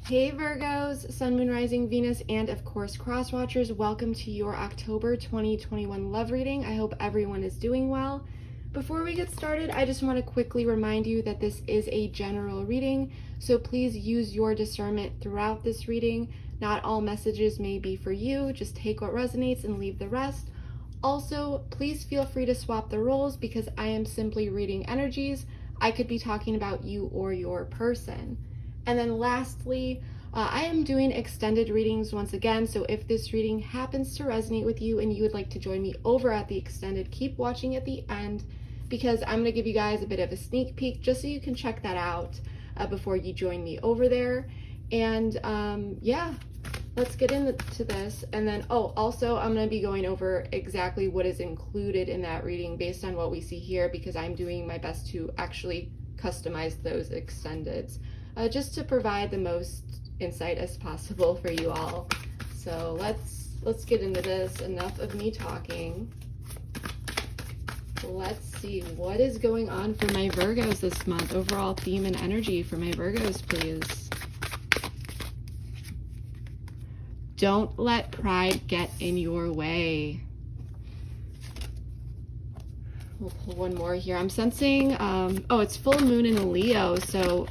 Hey Virgos, Sun, Moon, Rising, Venus, and of course Cross Watchers, welcome to your October 2021 love reading. I hope everyone is doing well. Before we get started, I just want to quickly remind you that this is a general reading, so please use your discernment throughout this reading. Not all messages may be for you, just take what resonates and leave the rest. Also, please feel free to swap the roles because I am simply reading energies. I could be talking about you or your person. And then lastly, I am doing extended readings once again, so if this reading happens to resonate with you and you would like to join me over at the extended, keep watching at the end because I'm going to give you guys a bit of a sneak peek just so you can check that out before you join me over there. And yeah, let's get into this. And then, also I'm going to be going over exactly what is included in that reading based on what we see here because I'm doing my best to actually customize those extendeds. Just to provide the most insight as possible for you all. So let's get into this. Enough of me talking. Let's see what is going on for my Virgos this month. Overall theme and energy for my Virgos, please. Don't let pride get in your way. We'll pull one more here. I'm sensing, it's full moon in Leo, so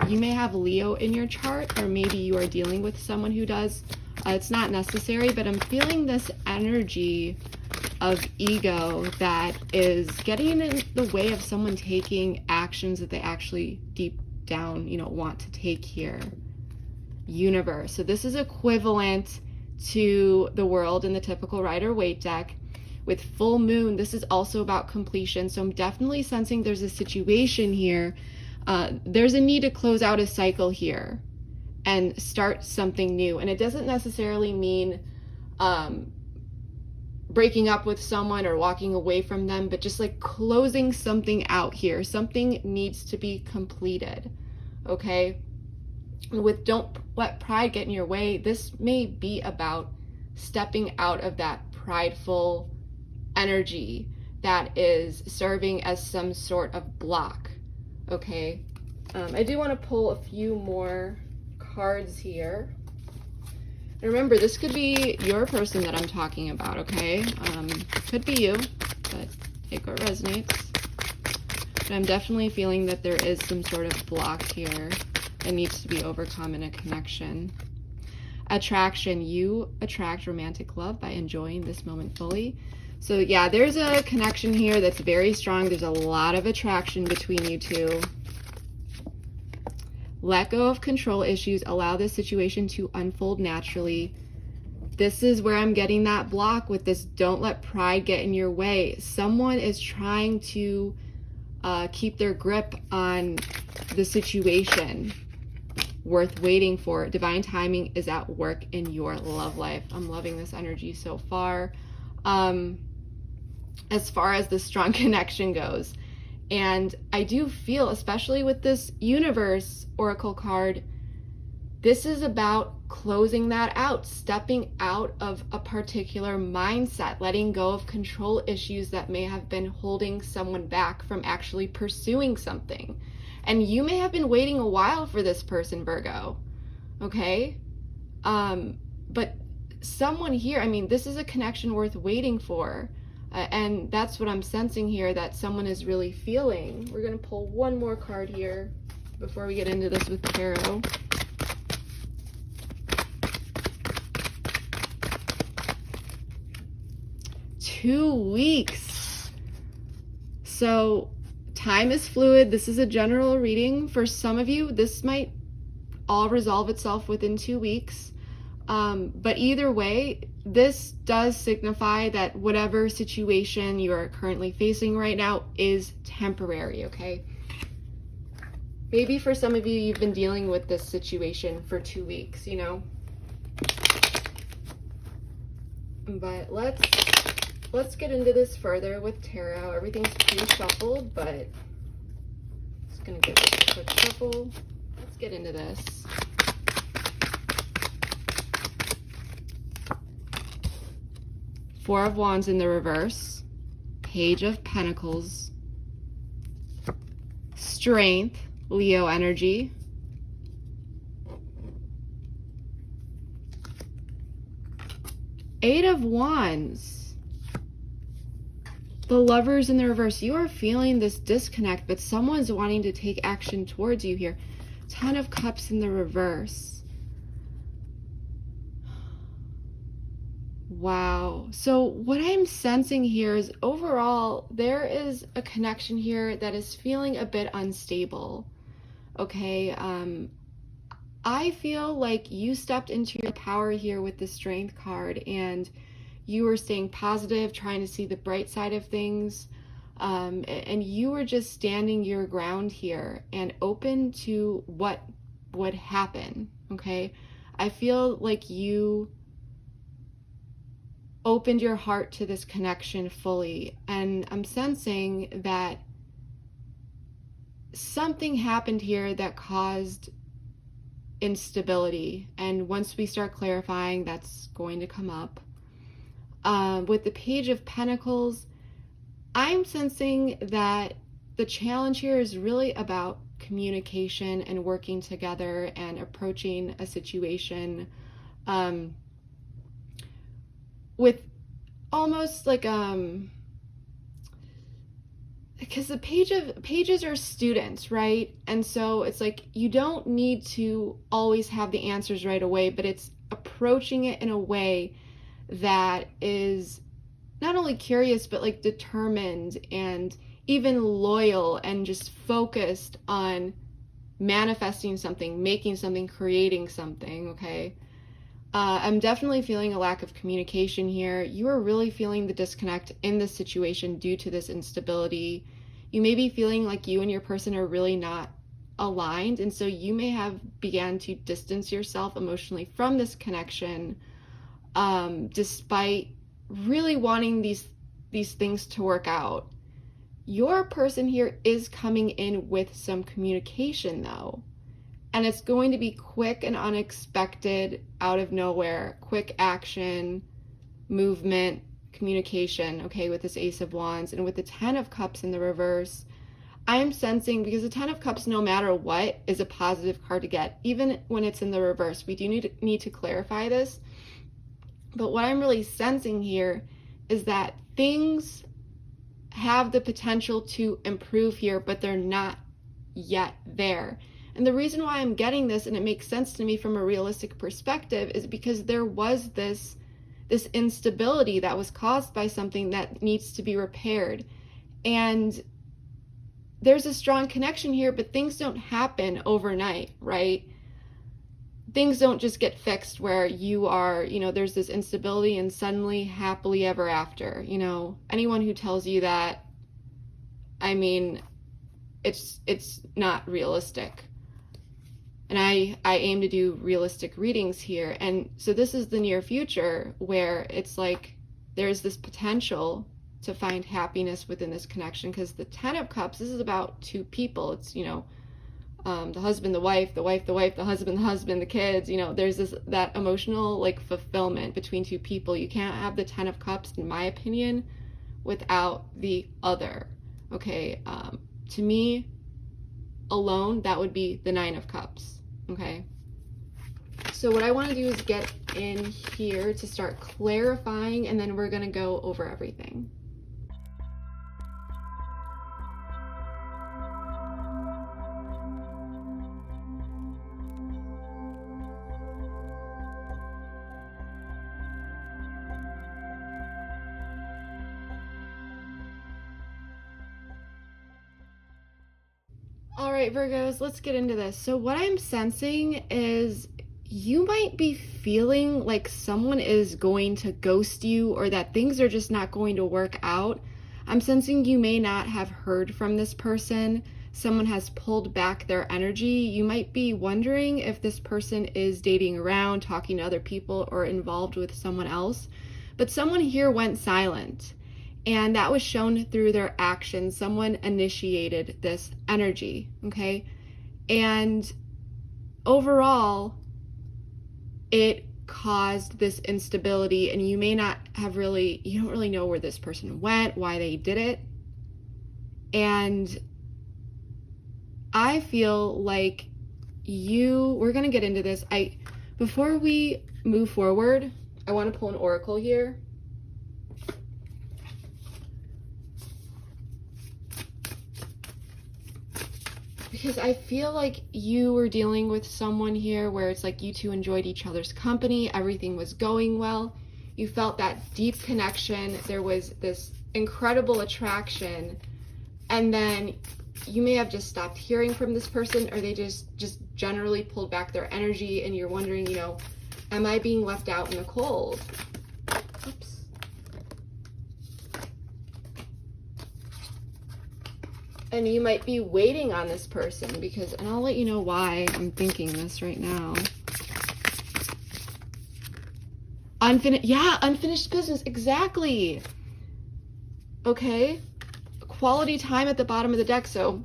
you may have Leo in your chart, or maybe you are dealing with someone who does. It's not necessary, but I'm feeling this energy of ego that is getting in the way of someone taking actions that they actually deep down, want to take here. Universe. So this is equivalent to the world in the typical Rider-Waite deck. With full moon, this is also about completion. So I'm definitely sensing there's a situation here. There's a need to close out a cycle here and start something new. And it doesn't necessarily mean breaking up with someone or walking away from them, but just like closing something out here. Something needs to be completed, okay? And with don't let pride get in your way, this may be about stepping out of that prideful energy that is serving as some sort of block, okay? I do want to pull a few more cards here. And remember, this could be your person that I'm talking about, okay? Could be you, but take what resonates. But I'm definitely feeling that there is some sort of block here that needs to be overcome in a connection. Attraction. You attract romantic love by enjoying this moment fully. So yeah, there's a connection here that's very strong. There's a lot of attraction between you two. Let go of control issues. Allow this situation to unfold naturally. This is where I'm getting that block with this don't let pride get in your way. Someone is trying to keep their grip on the situation. Worth waiting for. Divine timing is at work in your love life. I'm loving this energy so far. As far as the strong connection goes. And I do feel, especially with this universe oracle card, this is about closing that out, stepping out of a particular mindset, letting go of control issues that may have been holding someone back from actually pursuing something. And you may have been waiting a while for this person, Virgo, okay? But someone here, this is a connection worth waiting for. And that's what I'm sensing here, that someone is really feeling. We're going to pull one more card here before we get into this with tarot. Two weeks. So time is fluid. This is a general reading. For some of you, this might all resolve itself within 2 weeks. But either way, this does signify that whatever situation you are currently facing right now is temporary, okay? Maybe for some of you, you've been dealing with this situation for 2 weeks, But let's get into this further with tarot. Everything's pre-shuffled, but just gonna give this a quick shuffle. Let's get into this. Four of Wands in the reverse, Page of Pentacles, Strength, Leo energy, 8 of Wands. The Lovers in the reverse. You are feeling this disconnect, but someone's wanting to take action towards you here. 10 of Cups in the reverse. Wow. So what I'm sensing here is overall, there is a connection here that is feeling a bit unstable. Okay. I feel like you stepped into your power here with the Strength card, and you were staying positive, trying to see the bright side of things. And you were just standing your ground here and open to what would happen. Okay. I feel like you opened your heart to this connection fully, and I'm sensing that something happened here that caused instability, and once we start clarifying, that's going to come up. With the Page of Pentacles, I'm sensing that the challenge here is really about communication and working together and approaching a situation with almost like because the pages are students, right? And so it's like you don't need to always have the answers right away, but it's approaching it in a way that is not only curious, but like determined and even loyal and just focused on manifesting something, making something, creating something, okay? I'm definitely feeling a lack of communication here. You are really feeling the disconnect in this situation due to this instability. You may be feeling like you and your person are really not aligned, and so you may have began to distance yourself emotionally from this connection, despite really wanting these things to work out. Your person here is coming in with some communication though. And it's going to be quick and unexpected, out of nowhere, quick action, movement, communication, okay, with this Ace of Wands. And with the 10 of Cups in the reverse, I am sensing, because the 10 of Cups, no matter what, is a positive card to get, even when it's in the reverse. We do need to clarify this. But what I'm really sensing here is that things have the potential to improve here, but they're not yet there. And the reason why I'm getting this, and it makes sense to me from a realistic perspective, is because there was this instability that was caused by something that needs to be repaired. And there's a strong connection here, but things don't happen overnight, right? Things don't just get fixed where you are, there's this instability and suddenly happily ever after. Anyone who tells you that, I mean, it's not realistic. And I aim to do realistic readings here. And so this is the near future where it's like there's this potential to find happiness within this connection, because the 10 of Cups, this is about two people. It's, the husband, the wife, the wife, the wife, the husband, the kids. There's that emotional like fulfillment between two people. You can't have the 10 of Cups, in my opinion, without the other. Okay, to me, alone, that would be the 9 of Cups. Okay, so what I want to do is get in here to start clarifying, and then we're going to go over everything. All right, Virgos, let's get into this. So what I'm sensing is you might be feeling like someone is going to ghost you, or that things are just not going to work out. I'm sensing you may not have heard from this person. Someone has pulled back their energy. You might be wondering if this person is dating around, talking to other people, or involved with someone else. But someone here went silent. And that was shown through their actions. Someone initiated this energy, okay? And overall, it caused this instability, and you may not have you don't really know where this person went, why they did it. And I feel like we're gonna get into this. Before we move forward, I want to pull an oracle here. Because I feel like you were dealing with someone here where it's like you two enjoyed each other's company, everything was going well, you felt that deep connection, there was this incredible attraction, and then you may have just stopped hearing from this person, or they just generally pulled back their energy, and you're wondering, you know, am I being left out in the cold? Oops. And you might be waiting on this person because, and I'll let you know why I'm thinking this right now. Unfinished business, exactly. Okay, quality time at the bottom of the deck. So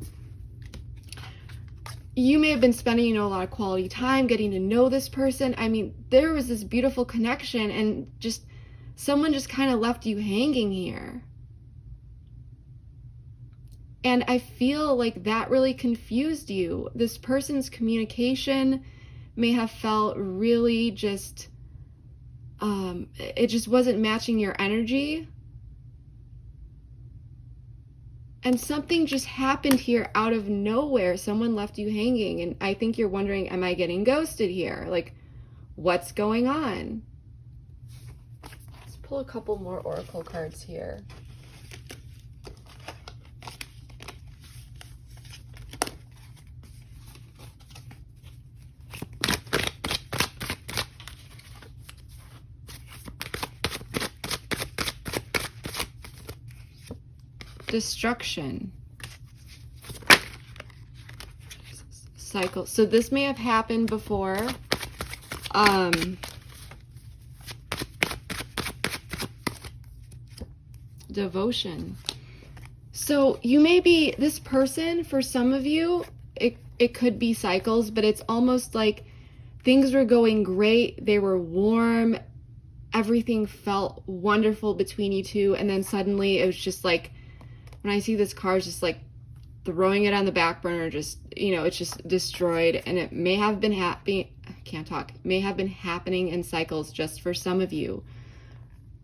you may have been spending, you know, a lot of quality time getting to know this person. I mean, there was this beautiful connection, and just someone just kind of left you hanging here. And I feel like that really confused you. This person's communication may have felt really just, it just wasn't matching your energy. And something just happened here out of nowhere. Someone left you hanging. And I think you're wondering, am I getting ghosted here? Like, what's going on? Let's pull a couple more oracle cards here. Destruction. Cycle. So this may have happened before. Devotion. So you may be, this person, for some of you, it could be cycles, but it's almost like things were going great. They were warm. Everything felt wonderful between you two. And then suddenly it was just like, when I see this card, it's just like throwing it on the back burner, just, you know, it's just destroyed. And it may have been may have been happening in cycles just for some of you.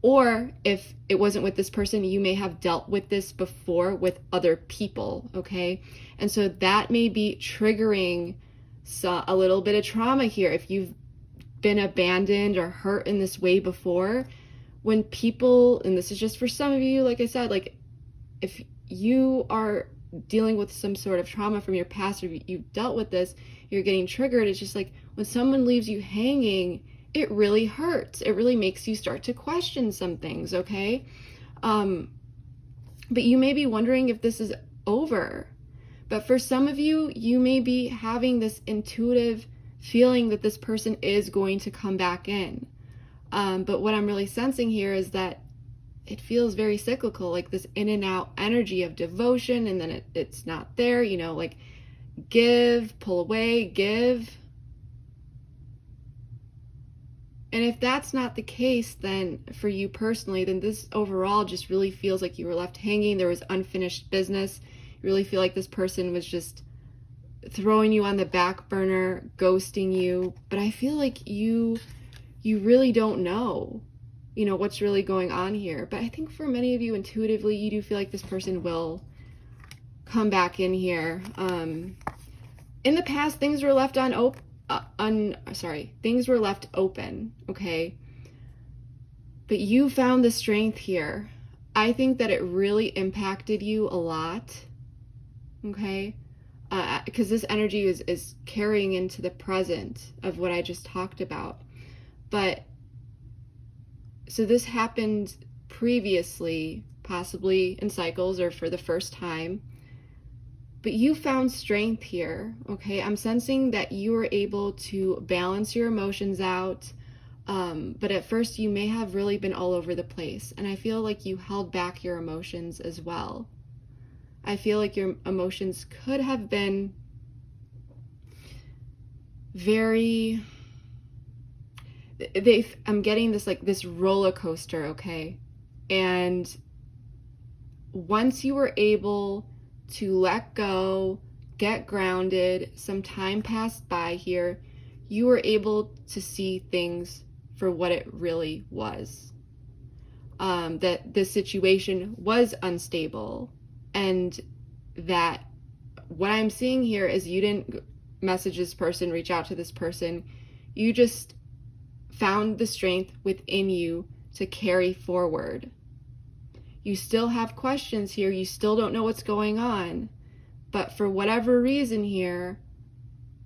Or if it wasn't with this person, you may have dealt with this before with other people, okay? And so that may be triggering a little bit of trauma here. If you've been abandoned or hurt in this way before, when people, and this is just for some of you, like I said, like, if you are dealing with some sort of trauma from your past, or you've dealt with this, you're getting triggered, it's just like when someone leaves you hanging, it really hurts. It really makes you start to question some things, okay? But you may be wondering if this is over. But for some of you, you may be having this intuitive feeling that this person is going to come back in. But what I'm really sensing here is that it feels very cyclical, like this in and out energy of devotion, and then it's not there, you know, like give, pull away, give. And if that's not the case, then for you personally, then this overall just really feels like you were left hanging. There was unfinished business. You really feel like this person was just throwing you on the back burner, ghosting you. But I feel like you really don't know, you know, what's really going on here. But I think for many of you, intuitively, you do feel like this person will come back in here. In the past, things were left things were left open, okay? But you found the strength here. I think that it really impacted you a lot, okay? Because this energy is carrying into the present of what I just talked about. But so this happened previously, possibly in cycles or for the first time, but you found strength here, okay? I'm sensing that you were able to balance your emotions out, but at first you may have really been all over the place, and I feel like you held back your emotions as well. I feel like your emotions could have been very... I'm getting this, like, this roller coaster, okay? And once you were able to let go, get grounded, some time passed by here, you were able to see things for what it really was. That the situation was unstable, and that what I'm seeing here is you didn't message this person, reach out to this person. You just found the strength within you to carry forward. You still have questions here. You still don't know what's going on. But for whatever reason here,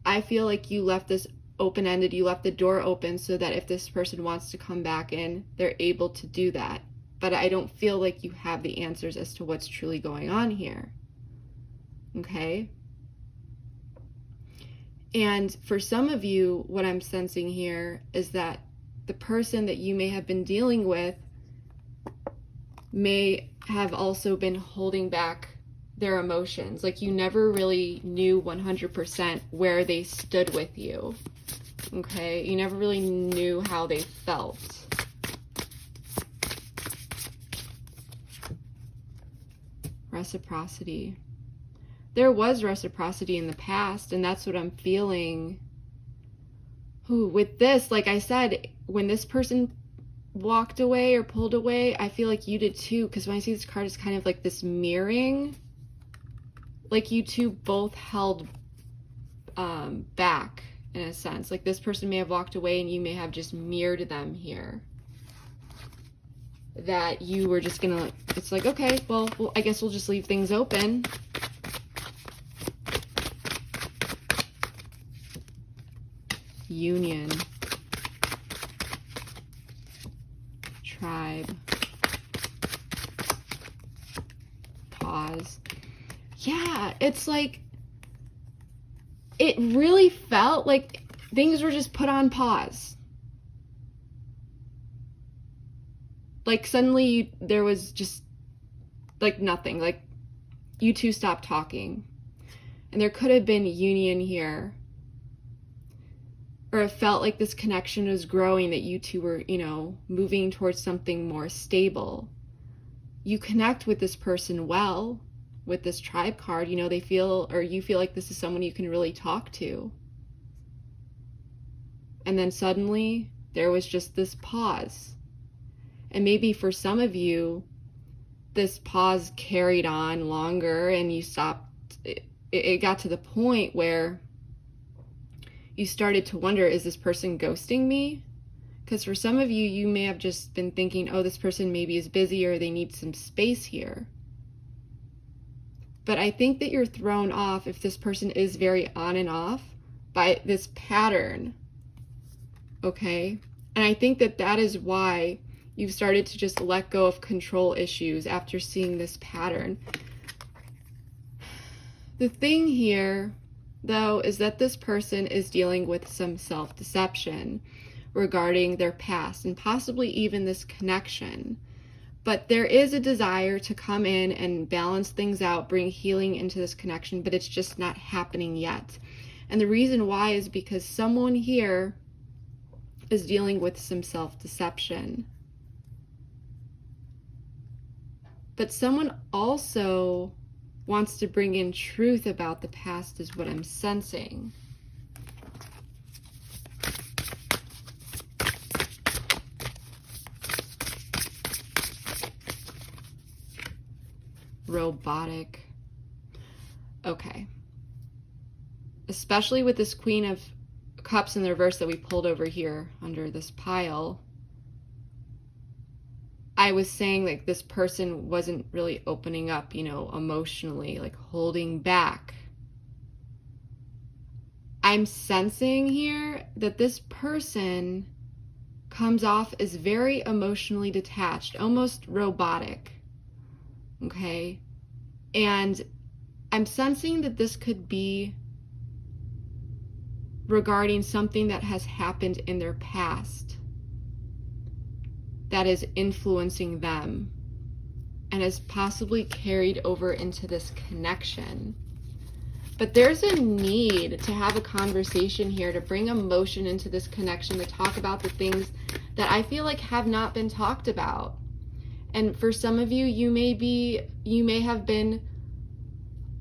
I feel like you left this open-ended. You left the door open so that if this person wants to come back in, they're able to do that. But I don't feel like you have the answers as to what's truly going on here. Okay? And for some of you, what I'm sensing here is that the person that you may have been dealing with may have also been holding back their emotions. Like you never really knew 100% where they stood with you. Okay? You never really knew how they felt. Reciprocity. There was reciprocity in the past, and that's what I'm feeling. Ooh, with this, like I said, when this person walked away or pulled away, I feel like you did too, because when I see this card, it's kind of like this mirroring. Like you two both held back in a sense. Like this person may have walked away and you may have just mirrored them here. That you were just gonna, it's like, okay, well, I guess we'll just leave things open. Union. Tribe. Pause. Yeah, it's like, it really felt like things were just put on pause. Like suddenly there was just like nothing, like you two stopped talking. And there could have been union here. Or it felt like this connection was growing, that you two were, you know, moving towards something more stable. You connect with this person well, with this tribe card, you know, they feel, or you feel like this is someone you can really talk to. And then suddenly there was just this pause. And maybe for some of you, this pause carried on longer and you stopped. It got to the point where you started to wonder, is this person ghosting me? Because for some of you, you may have just been thinking, oh, this person maybe is busy or they need some space here. But I think that you're thrown off if this person is very on and off by this pattern. Okay? And I think that that is why you've started to just let go of control issues after seeing this pattern. The thing here, though, is that this person is dealing with some self-deception regarding their past and possibly even this connection. But there is a desire to come in and balance things out, bring healing into this connection, but it's just not happening yet. And the reason why is because someone here is dealing with some self-deception. But someone also wants to bring in truth about the past, is what I'm sensing. Robotic. Okay. Especially with this Queen of Cups in the reverse that we pulled over here under this pile. I was saying like this person wasn't really opening up, you know, emotionally, like holding back. I'm sensing here that this person comes off as very emotionally detached, almost robotic. Okay? And I'm sensing that this could be regarding something that has happened in their past that is influencing them and is possibly carried over into this connection. But there's a need to have a conversation here, to bring emotion into this connection, to talk about the things that I feel like have not been talked about. And for some of you, you may have been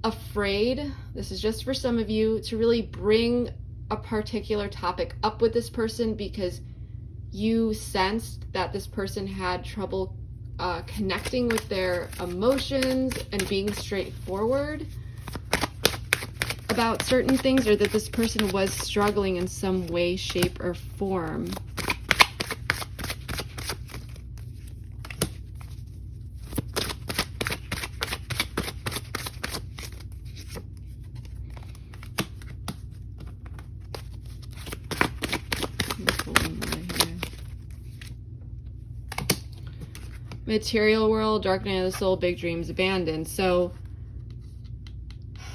afraid, this is just for some of you, to really bring a particular topic up with this person because you sensed that this person had trouble connecting with their emotions and being straightforward about certain things, or that this person was struggling in some way, shape, or form. Material world, dark night of the soul, big dreams, abandoned. So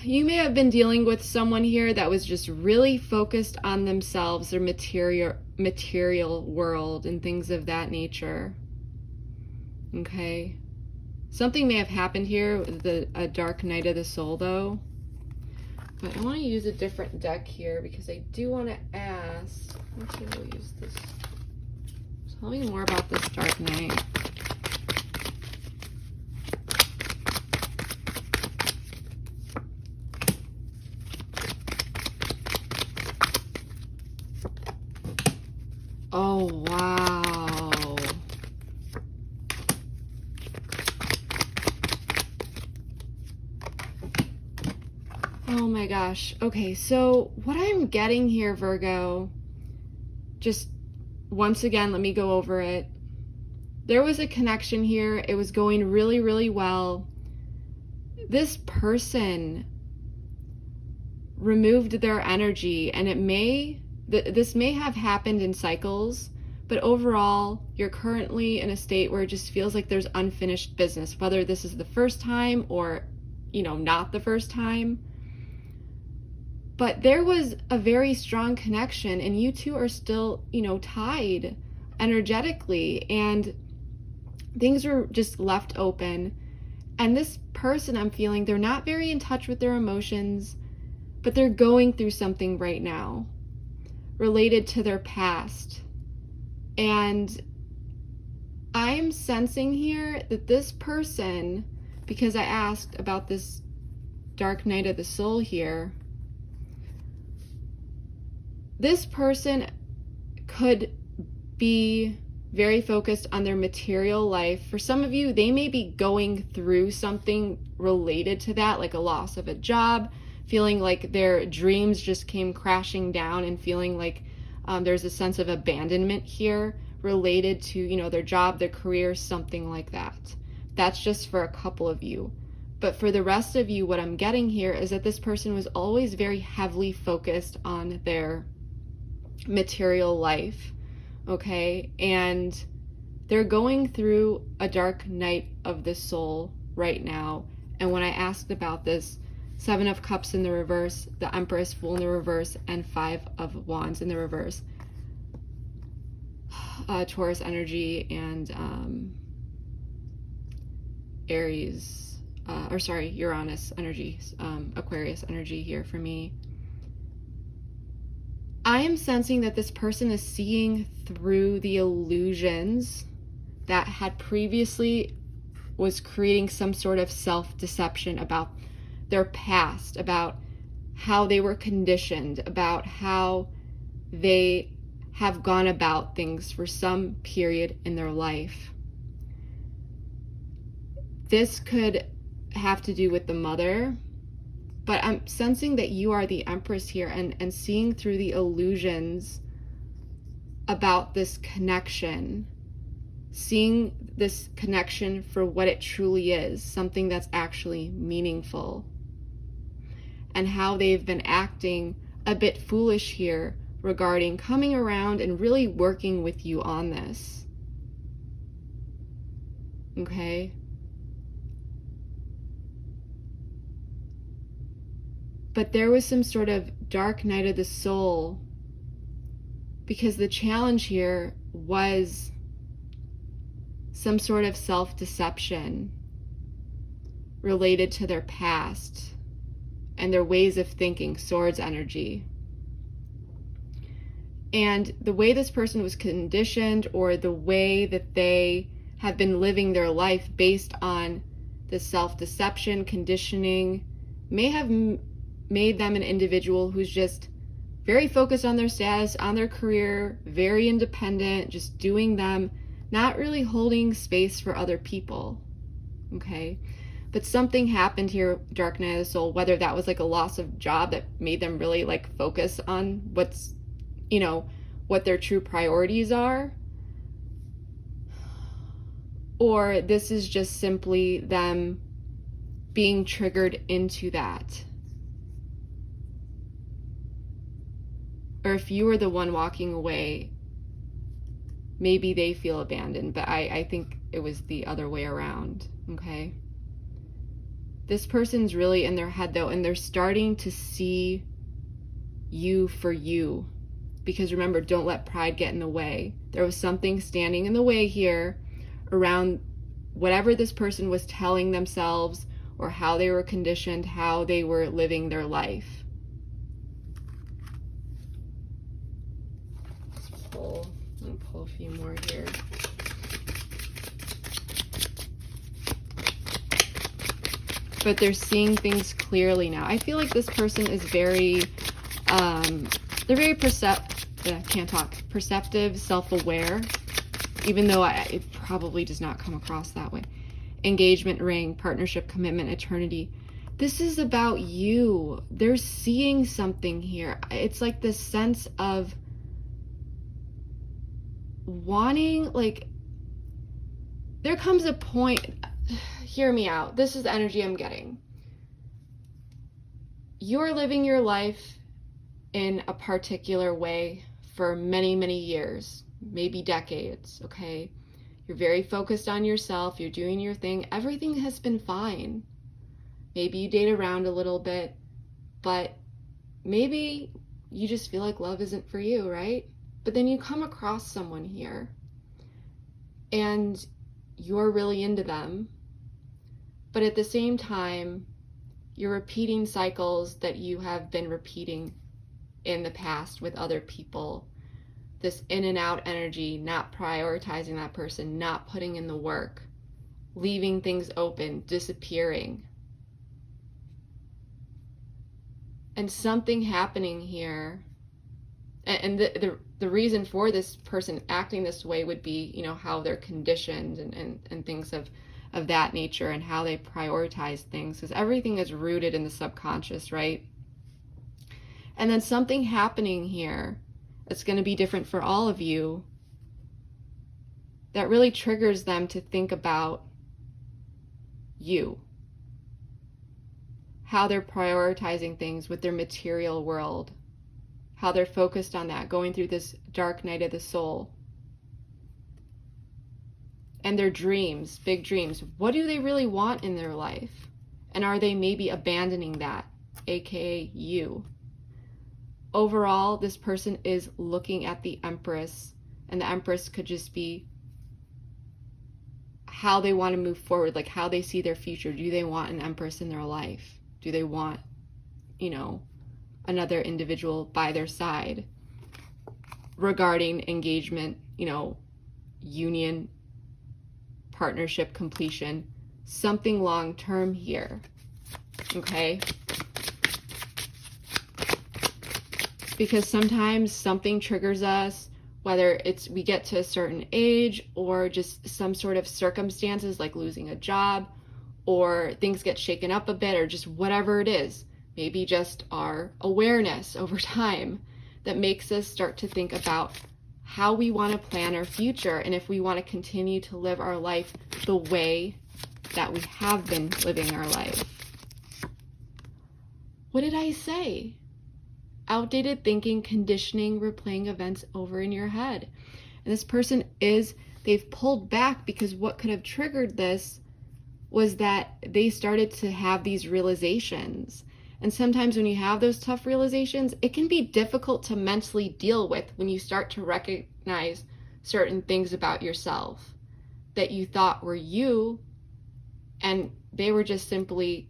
you may have been dealing with someone here that was just really focused on themselves, their material world and things of that nature. Okay. Something may have happened here with a dark night of the soul though. But I want to use a different deck here because I do want to ask. Actually, we'll use this. Tell me more about this dark night. Oh, wow. Oh my gosh. Okay, so what I'm getting here, Virgo, just once again, let me go over it. There was a connection here. It was going really, really well. This person removed their energy, and this may have happened in cycles, but overall, you're currently in a state where it just feels like there's unfinished business, whether this is the first time or, not the first time. But there was a very strong connection, and you two are still, tied energetically, and things were just left open. And this person, I'm feeling, they're not very in touch with their emotions, but they're going through something right now related to their past. And I'm sensing here that this person, because I asked about this dark night of the soul here, this person could be very focused on their material life. For some of you, they may be going through something related to that, like a loss of a job, feeling like their dreams just came crashing down, and feeling like there's a sense of abandonment here related to, their job, their career, something like that. That's just for a couple of you. But for the rest of you, what I'm getting here is that this person was always very heavily focused on their material life, okay? And they're going through a dark night of the soul right now. And when I asked about this, 7 of Cups in the reverse, the Empress, Fool in the reverse, and 5 of Wands in the reverse. Taurus energy and Uranus energy, Aquarius energy here for me. I am sensing that this person is seeing through the illusions that had previously was creating some sort of self-deception about their past, about how they were conditioned, about how they have gone about things for some period in their life. This could have to do with the mother, but I'm sensing that you are the Empress here, and seeing through the illusions about this connection, seeing this connection for what it truly is, something that's actually meaningful, and how they've been acting a bit foolish here regarding coming around and really working with you on this. Okay? But there was some sort of dark night of the soul, because the challenge here was some sort of self-deception related to their past and their ways of thinking, Swords energy. And the way this person was conditioned, or the way that they have been living their life based on the self-deception, conditioning, may have made them an individual who's just very focused on their status, on their career, very independent, just doing them, not really holding space for other people, okay? But something happened here, Dark Night of the Soul, whether that was like a loss of job that made them really like focus on what's, you know, what their true priorities are, or this is just simply them being triggered into that. Or if you were the one walking away, maybe they feel abandoned, but I think it was the other way around, okay? This person's really in their head though, and they're starting to see you for you. Because remember, don't let pride get in the way. There was something standing in the way here around whatever this person was telling themselves or how they were conditioned, how they were living their life. I'm gonna pull a few more here. But they're seeing things clearly now. I feel like this person is very, they're very perceptive, self-aware, even though it probably does not come across that way. Engagement ring, partnership, commitment, eternity. This is about you. They're seeing something here. It's like this sense of wanting, like, there comes a point, hear me out, this is the energy I'm getting. You're living your life in a particular way for many, many years, maybe decades, okay? You're very focused on yourself, you're doing your thing, everything has been fine. Maybe you date around a little bit, but maybe you just feel like love isn't for you, right? But then you come across someone here and you're really into them, but at the same time, you're repeating cycles that you have been repeating in the past with other people. This in and out energy, not prioritizing that person, not putting in the work, leaving things open, disappearing. And something happening here, and the reason for this person acting this way would be, you know, how they're conditioned and things of that nature, and how they prioritize things, because everything is rooted in the subconscious, right? And then something happening here that's going to be different for all of you, that really triggers them to think about you, how they're prioritizing things with their material world, how they're focused on that, going through this dark night of the soul. And their dreams, big dreams, what do they really want in their life? And are they maybe abandoning that, aka you? Overall, this person is looking at the Empress, and the Empress could just be how they want to move forward, like how they see their future. Do they want an Empress in their life? Do they want, you know, another individual by their side regarding engagement, you know, union, partnership, completion, something long-term here, okay? Because sometimes something triggers us, whether it's we get to a certain age or just some sort of circumstances like losing a job, or things get shaken up a bit, or just whatever it is, maybe just our awareness over time that makes us start to think about how we want to plan our future, and if we want to continue to live our life the way that we have been living our life. What did I say? Outdated thinking, conditioning, replaying events over in your head. And this person they've pulled back because what could have triggered this was that they started to have these realizations. And sometimes when you have those tough realizations, it can be difficult to mentally deal with when you start to recognize certain things about yourself that you thought were you, and they were just simply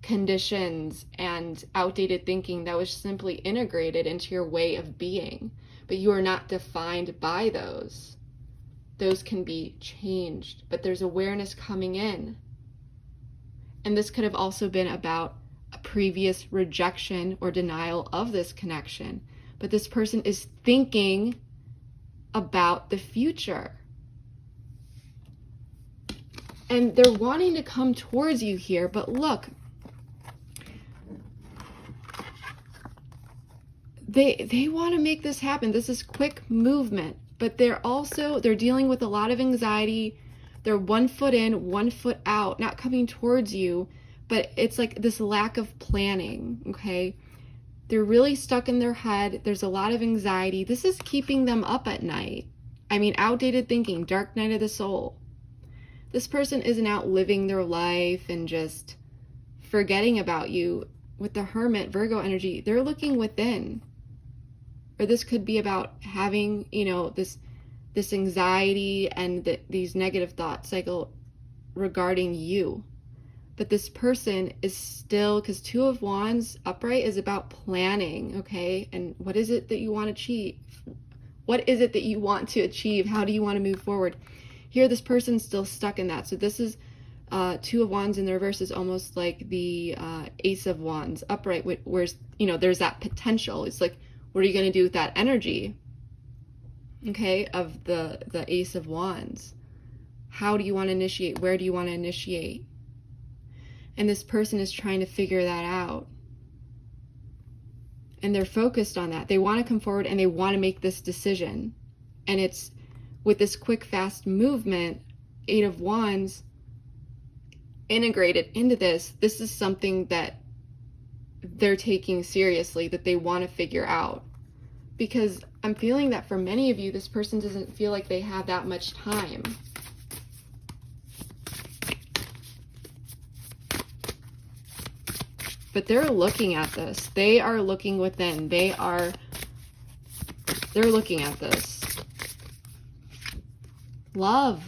conditions and outdated thinking that was simply integrated into your way of being. But you are not defined by those. Those can be changed, but there's awareness coming in. And this could have also been about a previous rejection or denial of this connection. but this person is thinking about the future. And they're wanting to come towards you here, but look, they want to make this happen. This is quick movement, but they're dealing with a lot of anxiety. They're 1 foot in, 1 foot out, not coming towards you, but it's like this lack of planning, okay? They're really stuck in their head. There's a lot of anxiety. This is keeping them up at night. I mean, outdated thinking, dark night of the soul. This person isn't out living their life and just forgetting about you. With the Hermit, Virgo energy, they're looking within. Or this could be about having, you know, this anxiety and these negative thought cycle regarding you. But this person is still, because 2 of Wands upright is about planning, okay? And what is it that you want to achieve? What is it that you want to achieve? How do you want to move forward? Here, this person's still stuck in that. So this is 2 of Wands in the reverse is almost like the Ace of Wands upright, where's, you know, there's that potential. It's like, what are you going to do with that energy, okay, of the Ace of Wands? How do you want to initiate? Where do you want to initiate? And this person is trying to figure that out. And they're focused on that. They want to come forward and they want to make this decision. And it's with this quick, fast movement, 8 of Wands, integrated into this. This is something that they're taking seriously, that they want to figure out. Because I'm feeling that for many of you, this person doesn't feel like they have that much time. But they're looking at this. They are looking within. They're looking at this. Love.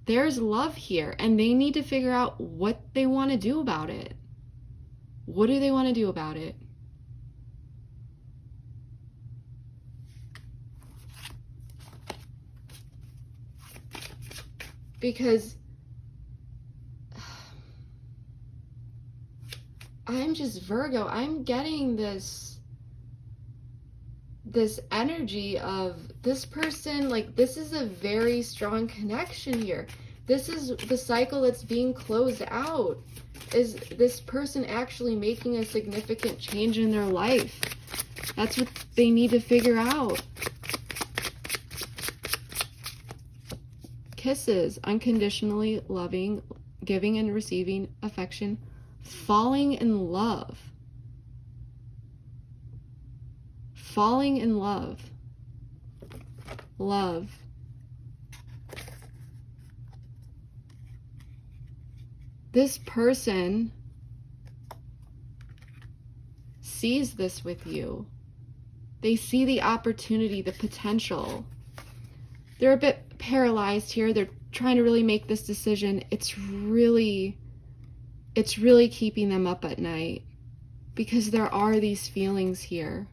There's love here, and they need to figure out what they want to do about it. What do they want to do about it? Because I'm just Virgo. I'm getting this energy of this person, like this is a very strong connection here. This is the cycle that's being closed out. Is this person actually making a significant change in their life? That's what they need to figure out. Kisses, unconditionally loving, giving and receiving affection, falling in love. Falling in love. Love. This person sees this with you. They see the opportunity, the potential. They're a bit paralyzed here. They're trying to really make this decision. It's really keeping them up at night because there are these feelings here.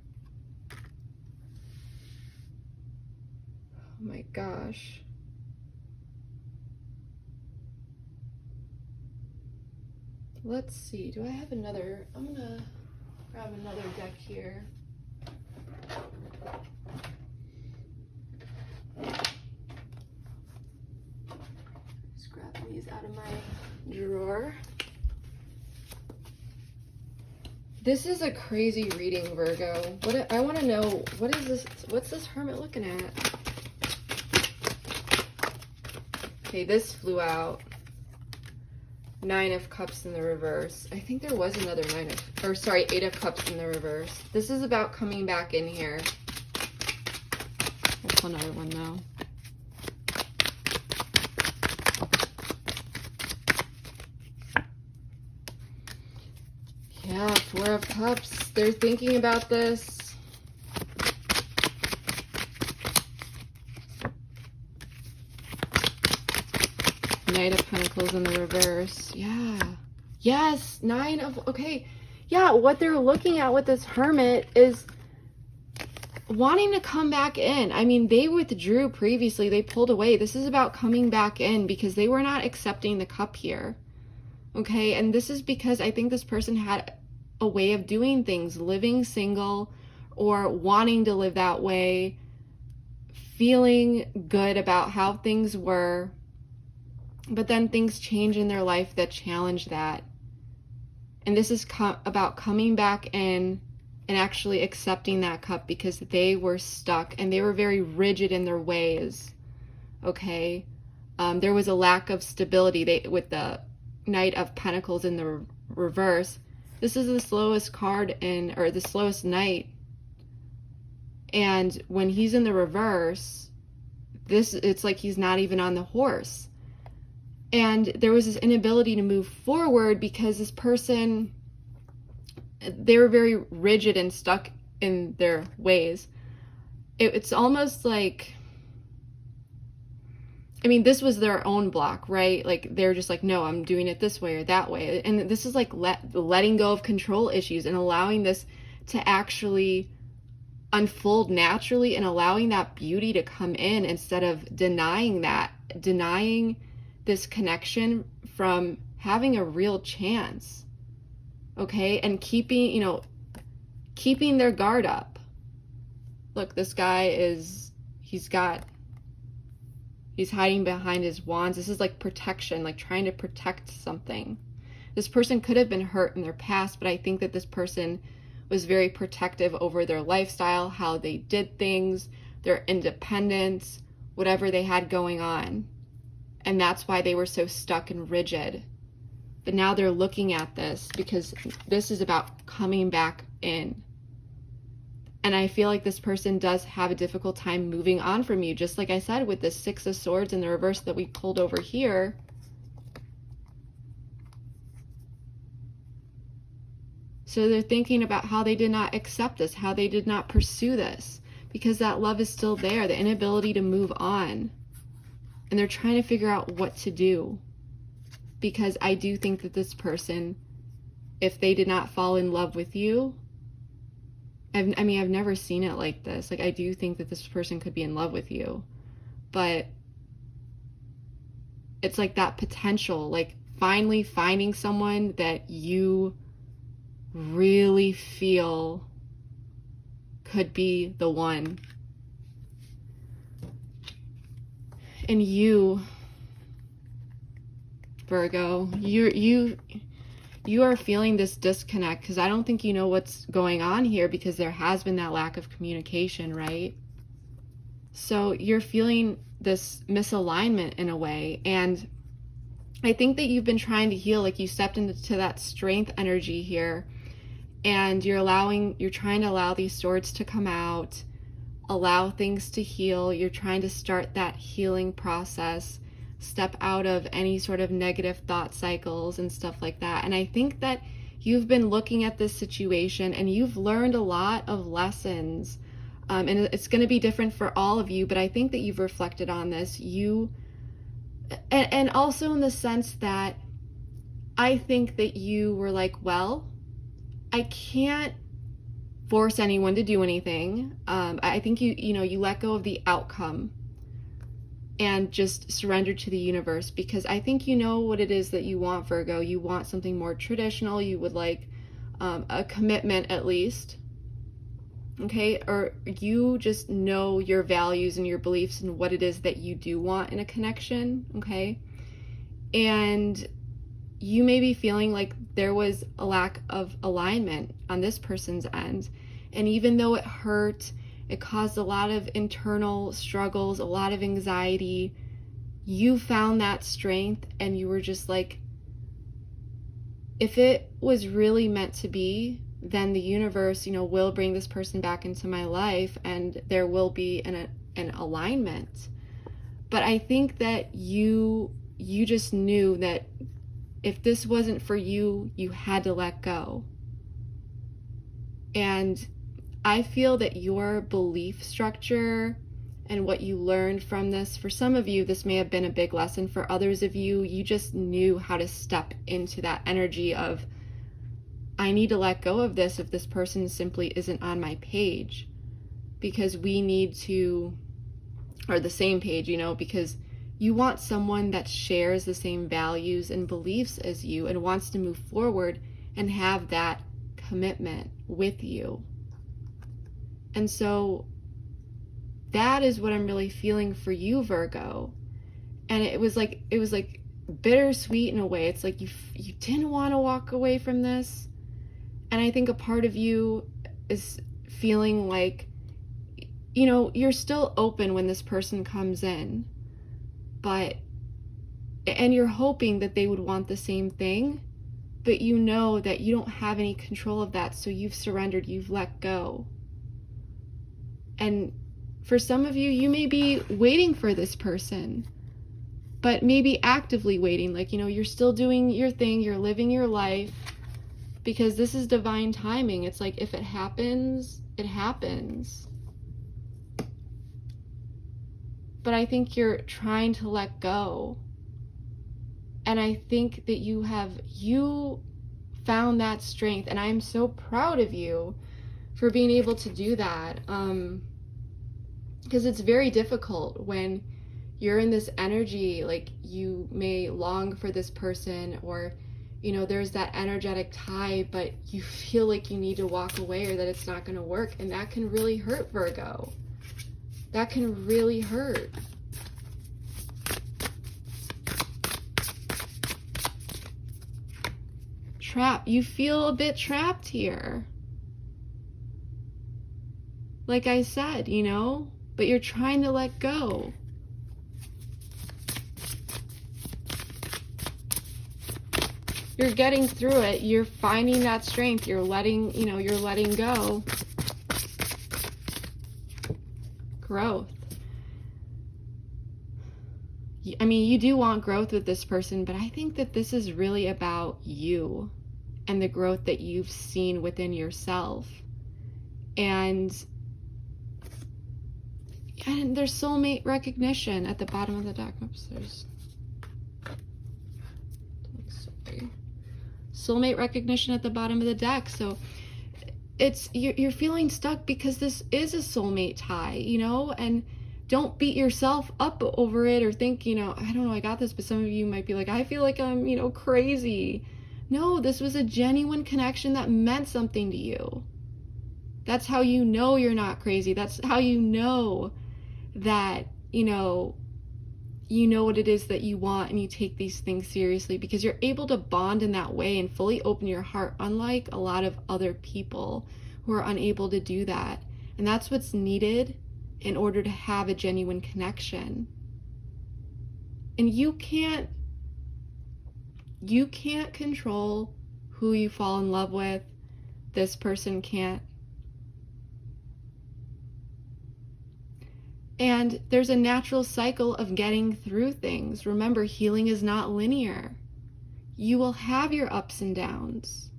Oh my gosh. Let's see. Do I have another? I'm gonna grab another deck here. Just grab these out of my drawer. This is a crazy reading, Virgo. I want to know, what is this? What's this Hermit looking at? Okay, this flew out. 9 of Cups in the reverse. I think there was another 8 of Cups in the reverse. This is about coming back in here. We'll pull another one though. Yeah, 4 of Cups. They're thinking about this. Knight of Pentacles in the reverse. Yeah. Yes, 9 of... Okay. Yeah, what they're looking at with this Hermit is wanting to come back in. I mean, they withdrew previously. They pulled away. This is about coming back in because they were not accepting the cup here. Okay, and this is because I think this person had a way of doing things, living single or wanting to live that way, feeling good about how things were, but then things change in their life that challenge that. And this is about coming back in and actually accepting that cup, because they were stuck and they were very rigid in their ways. Okay, there was a lack of stability. With the Knight of Pentacles in the reverse, this is the slowest card or the slowest knight. And when he's in the reverse, it's like he's not even on the horse. And there was this inability to move forward because this person, they were very rigid and stuck in their ways. It's almost like, I mean, this was their own block, right? Like, they're just like, no, I'm doing it this way or that way. And this is like letting go of control issues and allowing this to actually unfold naturally, and allowing that beauty to come in instead of denying this connection from having a real chance. Okay, and keeping their guard up. Look, this guy he's hiding behind his wands. This is like protection, like trying to protect something. This person could have been hurt in their past, but I think that this person was very protective over their lifestyle, how they did things, their independence, whatever they had going on. And that's why they were so stuck and rigid. But now they're looking at this because this is about coming back in. And I feel like this person does have a difficult time moving on from you. Just like I said, with the Six of Swords in the reverse that we pulled over here. So they're thinking about how they did not accept this, how they did not pursue this, because that love is still there, the inability to move on. And they're trying to figure out what to do. Because I do think that this person, if they did not fall in love with you, I've never seen it like this. Like, I do think that this person could be in love with you. But it's like that potential, like finally finding someone that you really feel could be the one. And you, Virgo, you are feeling this disconnect because I don't think you know what's going on here, because there has been that lack of communication, right? So you're feeling this misalignment in a way, and I think that you've been trying to heal, like you stepped into that strength energy here, and you're trying to allow these swords to come out, allow things to heal. You're trying to start that healing process, step out of any sort of negative thought cycles and stuff like that. And I think that you've been looking at this situation and you've learned a lot of lessons. And it's going to be different for all of you, but I think that you've reflected on this. And also in the sense that I think that you were like, well, I can't force anyone to do anything. I think you let go of the outcome and just surrender to the universe, because I think you know what it is that you want, Virgo. You want something more traditional. You would like a commitment at least. Okay, or you just know your values and your beliefs and what it is that you do want in a connection, okay? And you may be feeling like there was a lack of alignment on this person's end. And even though it hurt, it caused a lot of internal struggles, a lot of anxiety, you found that strength and you were just like, if it was really meant to be, then the universe, will bring this person back into my life and there will be an alignment. But I think that you just knew that if this wasn't for you, you had to let go. And I feel that your belief structure and what you learned from this, for some of you, this may have been a big lesson. For others of you, you just knew how to step into that energy of, I need to let go of this if this person simply isn't on my page, because we need to, or the same page, because you want someone that shares the same values and beliefs as you and wants to move forward and have that commitment with you. And so that is what I'm really feeling for you, Virgo. And it was like bittersweet in a way. It's like you didn't want to walk away from this. And I think a part of you is feeling like, you know, you're still open when this person comes in, and you're hoping that they would want the same thing, but you know that you don't have any control of that, so you've surrendered, you've let go. And for some of you, you may be waiting for this person, but maybe actively waiting, like, you know, you're still doing your thing, you're living your life, because this is divine timing. It's like, if it happens, it happens. But I think you're trying to let go. And I think that you found that strength, and I'm so proud of you for being able to do that. Because it's very difficult when you're in this energy, like you may long for this person, or, you know, there's that energetic tie, but you feel like you need to walk away or that it's not going to work. And that can really hurt, Virgo. That can really hurt. You feel a bit trapped here. Like I said, you know, but you're trying to let go. You're getting through it. You're finding that strength. You're letting go. Growth. I mean, you do want growth with this person, but I think that this is really about you and the growth that you've seen within yourself. And there's soulmate recognition at the bottom of the deck. Oops, sorry. Soulmate recognition at the bottom of the deck. So it's you're feeling stuck because this is a soulmate tie, you know, and don't beat yourself up over it or think, you know, I don't know, I got this, but some of you might be like, I feel like I'm, you know, crazy. No, this was a genuine connection that meant something to you. That's how you know you're not crazy. That's how you know that, you know what it is that you want, and you take these things seriously, because you're able to bond in that way and fully open your heart, unlike a lot of other people who are unable to do that. And that's what's needed in order to have a genuine connection. And you can't control who you fall in love with. This person can't. And there's a natural cycle of getting through things. Remember, healing is not linear. You will have your ups and downs.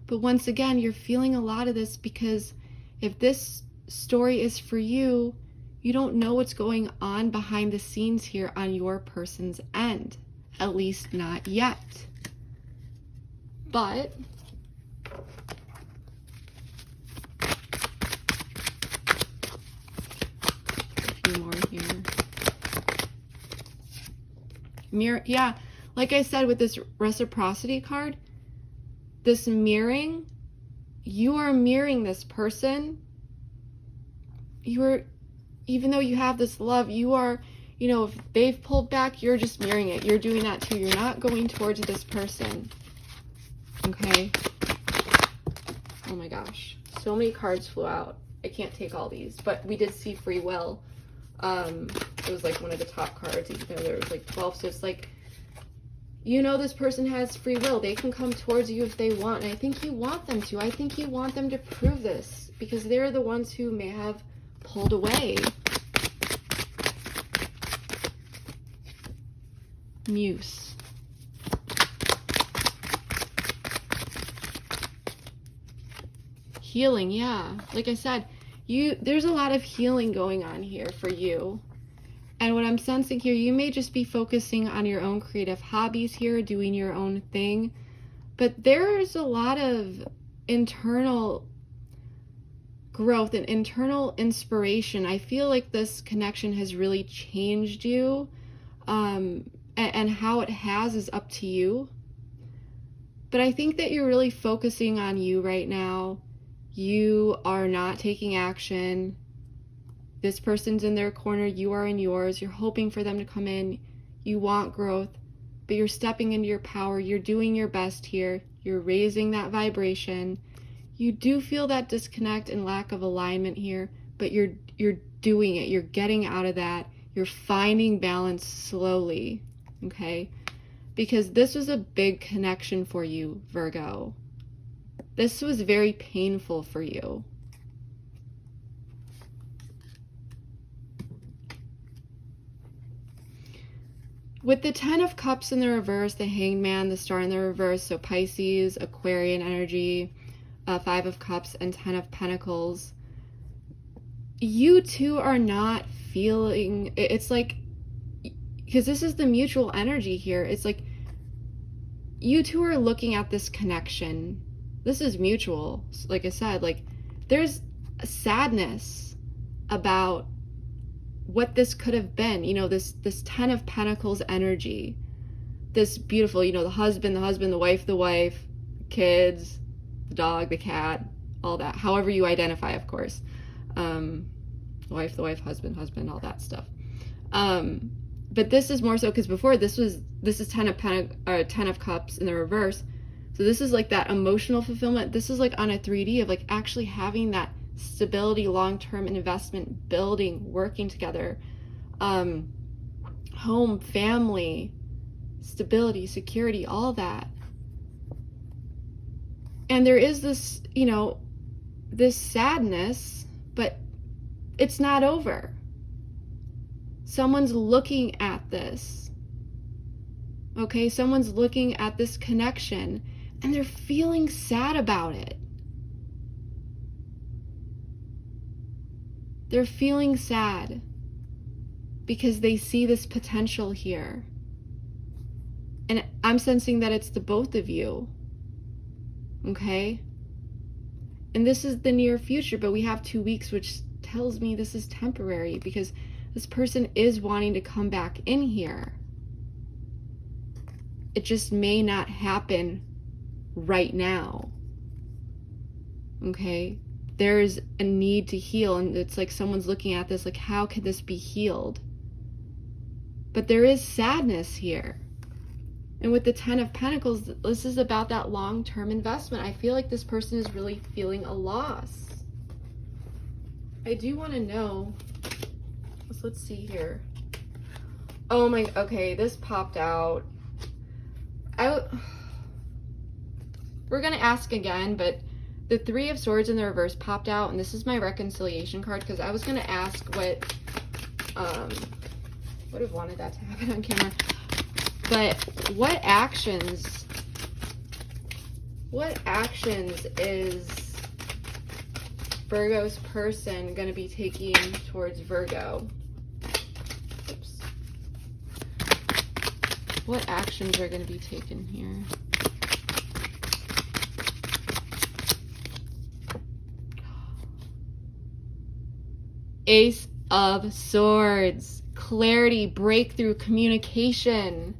But once again, you're feeling a lot of this because if this story is for you, you don't know what's going on behind the scenes here on your person's end. At least not yet. But a few more here. Yeah, like I said with this reciprocity card, this mirroring, you are mirroring this person. Even though you have this love, you are, you know, if they've pulled back, you're just mirroring it. You're doing that too. You're not going towards this person. Okay? Oh my gosh. So many cards flew out. I can't take all these, but we did see free will. It was like one of the top cards, even though there was like 12. So it's like, you know, this person has free will. They can come towards you if they want. And I think you want them to. I think you want them to prove this, because they're the ones who may have pulled away. Muse. Healing, yeah. Like I said, there's a lot of healing going on here for you. And what I'm sensing here, you may just be focusing on your own creative hobbies here, doing your own thing. But there's a lot of internal growth and internal inspiration. I feel like this connection has really changed you. And how it has is up to you. But I think that you're really focusing on you right now. You are not taking action. This person's in their corner, you are in yours. You're hoping for them to come in. You want growth, but you're stepping into your power. You're doing your best here. You're raising that vibration. You do feel that disconnect and lack of alignment here, but you're doing it. You're getting out of that. You're finding balance slowly, okay? Because this was a big connection for you, Virgo. This was very painful for you. With the 10 of Cups in the reverse, the Hanged Man, the Star in the reverse, so Pisces, Aquarian energy, 5 of Cups, and 10 of Pentacles, you two are not feeling, it's like, because this is the mutual energy here, it's like you two are looking at this connection. This is mutual. Like I said, like there's a sadness about what this could have been, you know, this 10 of Pentacles energy, this beautiful, you know, the husband, the wife, kids, the dog, the cat, all that, however you identify, of course, the wife, husband, all that stuff. But this is more so because before this is 10 of Cups in the reverse. So this is like that emotional fulfillment. This is like on a 3D of like actually having that stability, long-term investment, building, working together, home, family, stability, security, all that. And there is this, you know, this sadness, but it's not over. Someone's looking at this. Okay, someone's looking at this connection and they're feeling sad about it. They're feeling sad because they see this potential here. And I'm sensing that it's the both of you. Okay? And this is the near future, but we have 2 weeks, which tells me this is temporary because this person is wanting to come back in here. It just may not happen right now. Okay? There's a need to heal, and it's like someone's looking at this like, how could this be healed? But there is sadness here. And with the 10 of Pentacles, this is about that long-term investment. I feel like this person is really feeling a loss. I do want to know, let's see here. Oh my, okay, this popped out. We're going to ask again, but the 3 of Swords in the reverse popped out, and this is my reconciliation card, because I was going to ask what would have wanted that to happen on camera. But what actions is Virgo's person going to be taking towards Virgo? Oops. What actions are going to be taken here? Ace of Swords. Clarity, breakthrough, communication.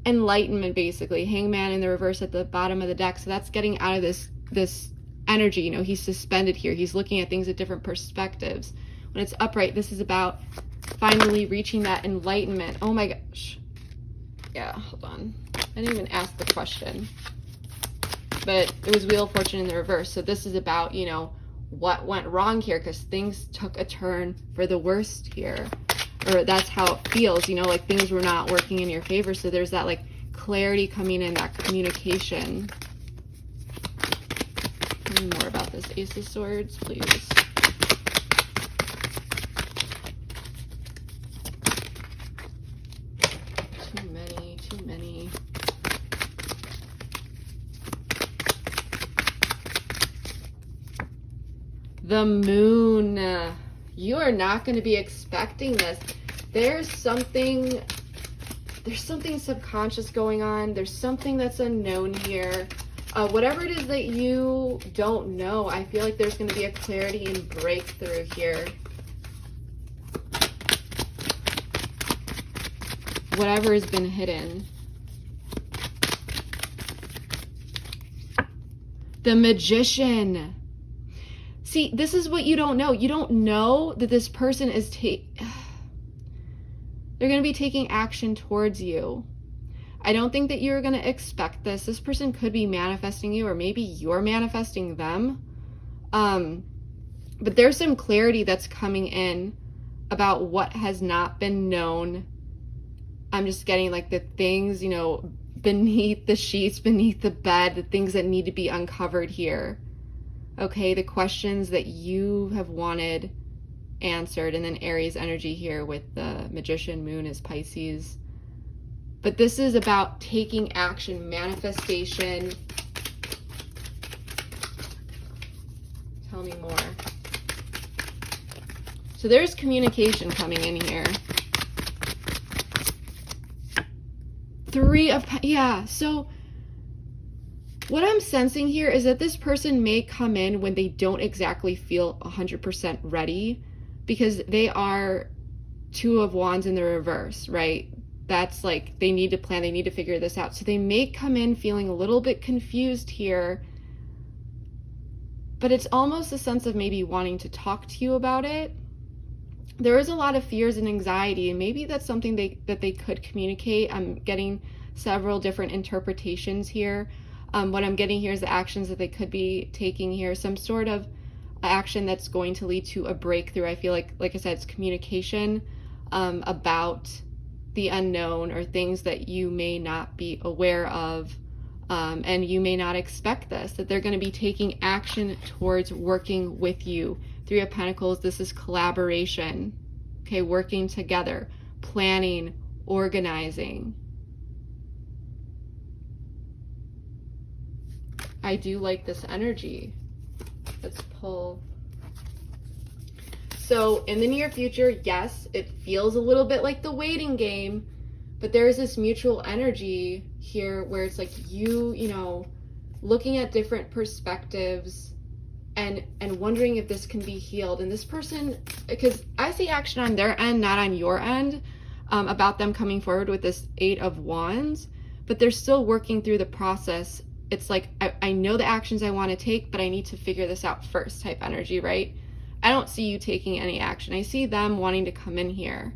Enlightenment, basically. Hangman in the reverse at the bottom of the deck. So that's getting out of this energy. You know, he's suspended here. He's looking at things at different perspectives. When it's upright, this is about finally reaching that enlightenment. Oh my gosh. Yeah, hold on. I didn't even ask the question. But it was Wheel of Fortune in the reverse. So this is about, you know, what went wrong here, because things took a turn for the worst here. Or that's how it feels, you know, like things were not working in your favor. So there's that like clarity coming in, that communication. Tell me more about this Ace of Swords, please. Too many. The Moon. You are not going to be expecting this. There's something subconscious going on. There's something that's unknown here. Whatever it is that you don't know, I feel like there's going to be a clarity and breakthrough here. Whatever has been hidden. The Magician. See, this is what you don't know. You don't know that this person is they're going to be taking action towards you. I don't think that you're going to expect this. This person could be manifesting you, or maybe you're manifesting them. But there's some clarity that's coming in about what has not been known. I'm just getting like the things, you know, beneath the sheets, beneath the bed, the things that need to be uncovered here. Okay, the questions that you have wanted answered. And then Aries energy here with the Magician. Moon is Pisces. But this is about taking action, manifestation. Tell me more. So there's communication coming in here. Yeah, so what I'm sensing here is that this person may come in when they don't exactly feel 100% ready, because they are Two of Wands in the reverse, right? That's like they need to plan, they need to figure this out. So they may come in feeling a little bit confused here, but it's almost a sense of maybe wanting to talk to you about it. There is a lot of fears and anxiety, and maybe that's something that they could communicate. I'm getting several different interpretations here. What I'm getting here is the actions that they could be taking here, some sort of action that's going to lead to a breakthrough. I feel like I said, it's communication about the unknown, or things that you may not be aware of, and you may not expect this, that they're going to be taking action towards working with you. Three of Pentacles, this is collaboration, okay, working together, planning, organizing. I do like this energy. Let's pull. So in the near future, yes, it feels a little bit like the waiting game, but there's this mutual energy here where it's like you know, looking at different perspectives and wondering if this can be healed. And this person, because I see action on their end, not on your end, about them coming forward with this Eight of Wands, but they're still working through the process. It's like, I know the actions I want to take, but I need to figure this out first type energy, right? I don't see you taking any action. I see them wanting to come in here,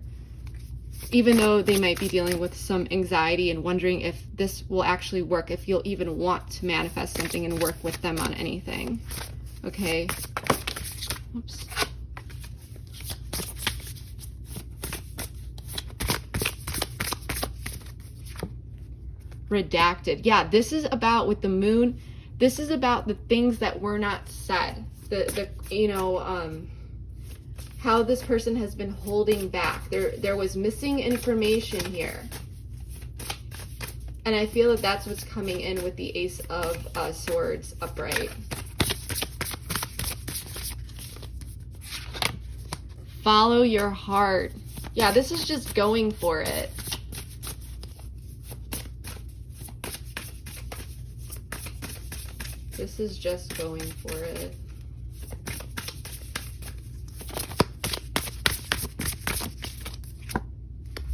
even though they might be dealing with some anxiety and wondering if this will actually work, if you'll even want to manifest something and work with them on anything. Okay. Oops. Redacted. Yeah, this is about, with the moon, this is about the things that were not said. The you know, how this person has been holding back. There was missing information here. And I feel that that's what's coming in with the Ace of Swords upright. Follow your heart. Yeah, this is just going for it. This is just going for it.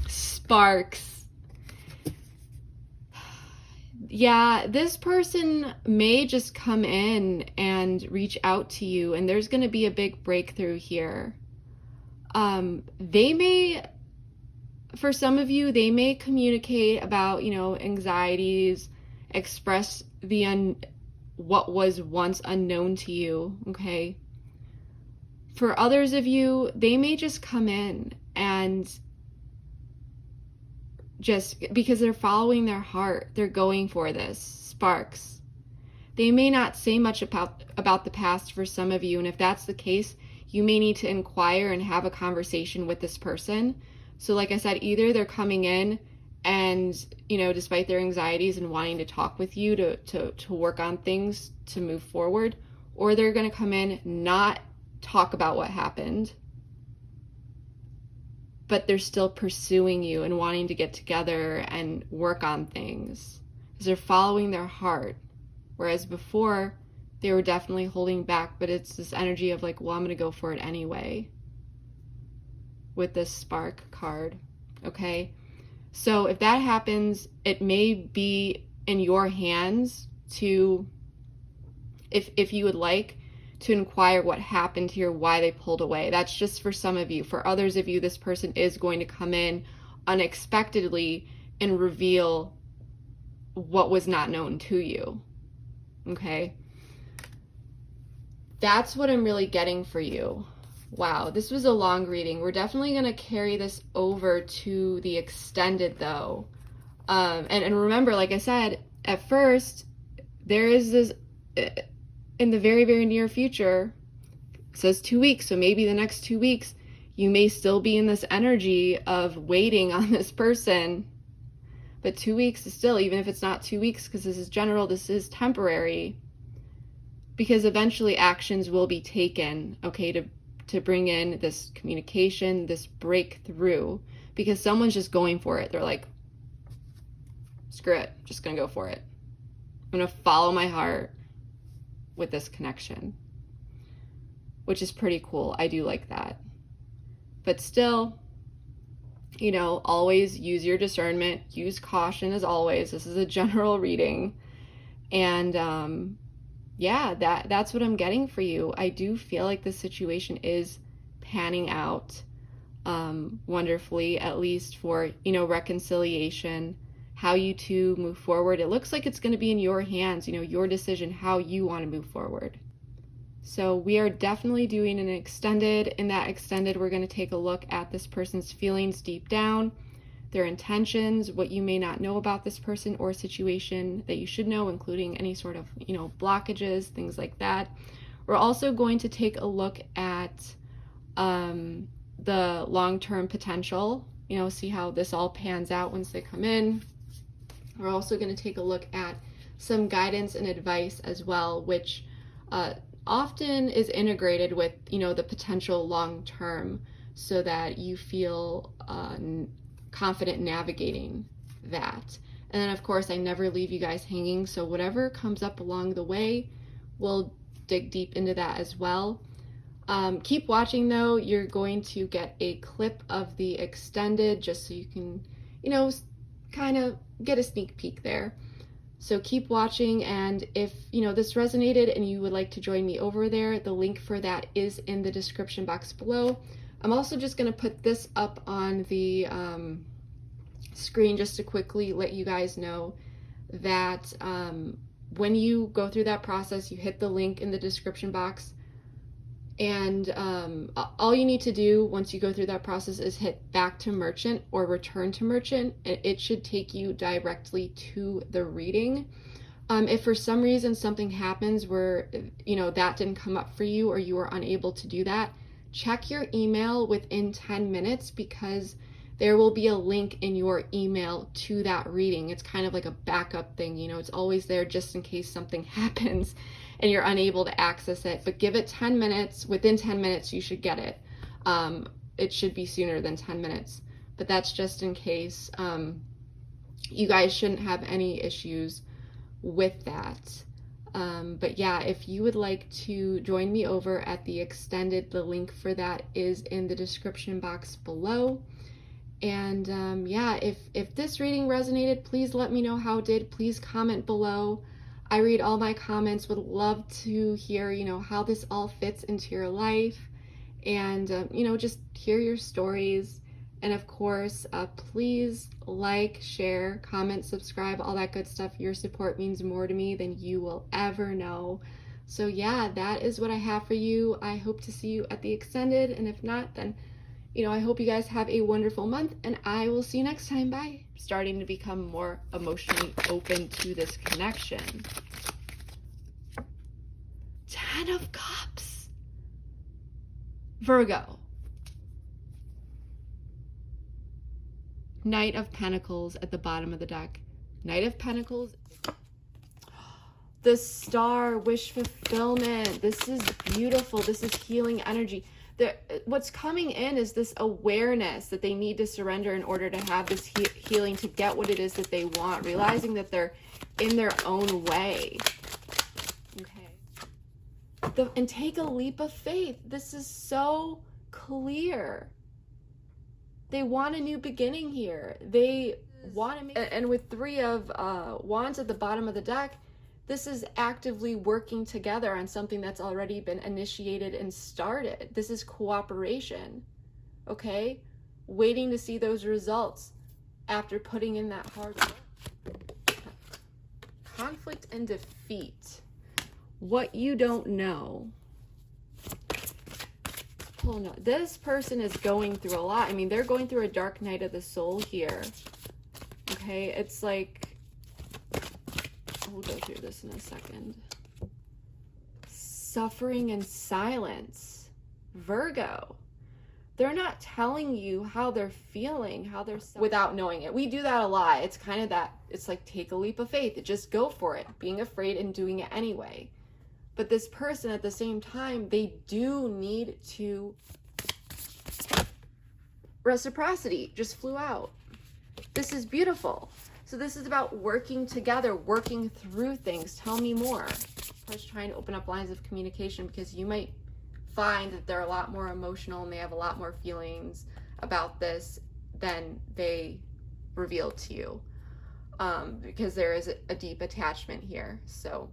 Sparks. Yeah, this person may just come in and reach out to you, and there's going to be a big breakthrough here. They may, for some of you, they may communicate about, you know, anxieties, express what was once unknown to you, okay? For others of you, they may just come in and just, because they're following their heart, they're going for this. Sparks. They may not say much about the past for some of you, and if that's the case, you may need to inquire and have a conversation with this person. So like I said, either they're coming in and, you know, despite their anxieties and wanting to talk with you to work on things to move forward, or they're going to come in, not talk about what happened, but they're still pursuing you and wanting to get together and work on things because they're following their heart. Whereas before, they were definitely holding back, but it's this energy of like, well, I'm going to go for it anyway with this spark card, okay? So if that happens, it may be in your hands to if you would like to inquire what happened here, why they pulled away. That's just for some of you. For others of you, this person is going to come in unexpectedly and reveal what was not known to you. Okay? That's what I'm really getting for you. Wow, this was a long reading. We're definitely going to carry this over to the extended though. And remember, like I said, at first, there is this, in the very, very near future, it says 2 weeks, so maybe the next 2 weeks, you may still be in this energy of waiting on this person. But 2 weeks is still, even if it's not 2 weeks, because this is general, this is temporary, because eventually actions will be taken, okay, to bring in this communication, this breakthrough, because someone's just going for it. They're like, screw it, just gonna go for it. I'm gonna follow my heart with this connection, which is pretty cool. I do like that. But still, you know, always use your discernment, use caution as always. This is a general reading. And yeah, that's what I'm getting for you. I do feel like the situation is panning out wonderfully, at least for, you know, reconciliation, how you two move forward. It looks like it's going to be in your hands, you know, your decision, how you want to move forward. So we are definitely doing an extended. In that extended, we're going to take a look at this person's feelings deep down, their intentions, what you may not know about this person or situation that you should know, including any sort of, you know, blockages, things like that. We're also going to take a look at the long-term potential, you know, see how this all pans out once they come in. We're also going to take a look at some guidance and advice as well, which often is integrated with, you know, the potential long-term, so that you feel confident navigating that. And then of course, I never leave you guys hanging, so whatever comes up along the way, we'll dig deep into that as well. Keep watching though. You're going to get a clip of the extended, just so you can, you know, kind of get a sneak peek there. So keep watching, and if, you know, this resonated and you would like to join me over there, the link for that is in the description box below. I'm also just going to put this up on the screen just to quickly let you guys know that when you go through that process, you hit the link in the description box, and all you need to do once you go through that process is hit back to merchant or return to merchant, and it should take you directly to the reading. If for some reason something happens where, you know, that didn't come up for you or you were unable to do that, check your email within 10 minutes, because there will be a link in your email to that reading. It's kind of like a backup thing, you know, it's always there just in case something happens and you're unable to access it. But give it 10 minutes. Within 10 minutes, you should get it. It should be sooner than 10 minutes, but that's just in case. You guys shouldn't have any issues with that. But yeah, if you would like to join me over at the extended, the link for that is in the description box below. And yeah, if this reading resonated, please let me know how it did. Please comment below. I read all my comments, would love to hear, you know, how this all fits into your life, and you know, just hear your stories. And of course, please like, share, comment, subscribe, all that good stuff. Your support means more to me than you will ever know. So yeah, that is what I have for you. I hope to see you at the extended, and if not, then, you know, I hope you guys have a wonderful month, and I will see you next time. Bye. Starting to become more emotionally open to this connection. 10 of Cups. Virgo. Knight of Pentacles at the bottom of the deck. Knight of Pentacles. The Star, wish fulfillment. This is beautiful. This is healing energy. What's coming in is this awareness that they need to surrender in order to have this healing, to get what it is that they want, realizing that they're in their own way. Okay. And take a leap of faith. This is so clear. They want a new beginning here. They want to make, and with 3 of Wands at the bottom of the deck, This is actively working together on something that's already been initiated and started. This is cooperation, okay? Waiting to see those results after putting in that hard work. Conflict and defeat. What you don't know. Oh no, this person is going through a lot. I mean, they're going through a dark night of the soul here. Okay, it's like, we'll go through this in a second. Suffering in silence. Virgo. They're not telling you how they're feeling, how they're without knowing it. We do that a lot. It's kind of that, it's like take a leap of faith. Just go for it. Being afraid and doing it anyway. But this person at the same time, they do need to, reciprocity just flew out. This is beautiful. So this is about working together, working through things. Tell me more. I was trying to open up lines of communication because you might find that they're a lot more emotional and they have a lot more feelings about this than they revealed to you, because there is a deep attachment here. So